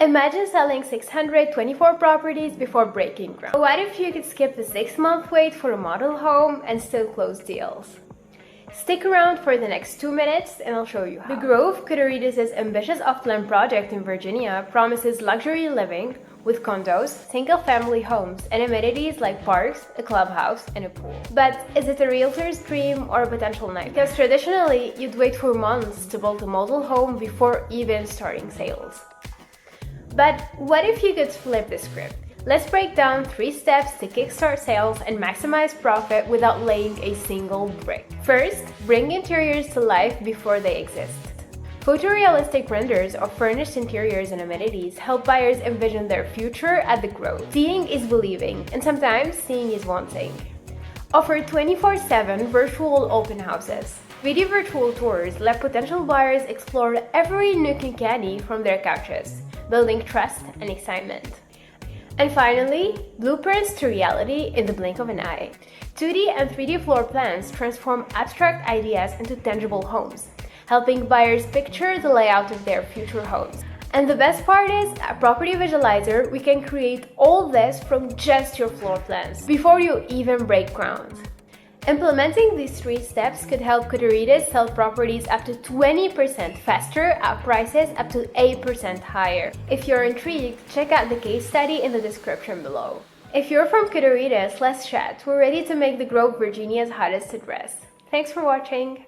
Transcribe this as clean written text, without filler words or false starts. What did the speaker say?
Imagine selling 624 properties before breaking ground. What if you could skip the 6-month wait for a model home and still close deals? Stick around for the next 2 minutes and I'll show you how. The Grove, Kotarides' ambitious off-land project in Virginia, promises luxury living with condos, single-family homes, and amenities like parks, a clubhouse, and a pool. But is it a realtor's dream or a potential nightmare? Because traditionally, you'd wait for months to build a model home before even starting sales. But what if you could flip the script? Let's break down 3 steps to kickstart sales and maximize profit without laying a single brick. First, bring interiors to life before they exist. Photorealistic renders of furnished interiors and amenities help buyers envision their future at the Grove. Seeing is believing, and sometimes seeing is wanting. Offer 24/7 virtual open houses. Video virtual tours let potential buyers explore every nook and cranny from their couches, building trust and excitement. And finally, blueprints to reality in the blink of an eye. 2D and 3D floor plans transform abstract ideas into tangible homes, helping buyers picture the layout of their future homes. And the best part is, at Property Visualizer, we can create all this from just your floor plans, before you even break ground. Implementing these 3 steps could help Kotarides sell properties up to 20% faster at prices up to 8% higher. If you're intrigued, check out the case study in the description below. If you're from Kotarides, let's chat. We're ready to make the Grove Virginia's hottest address. Thanks for watching!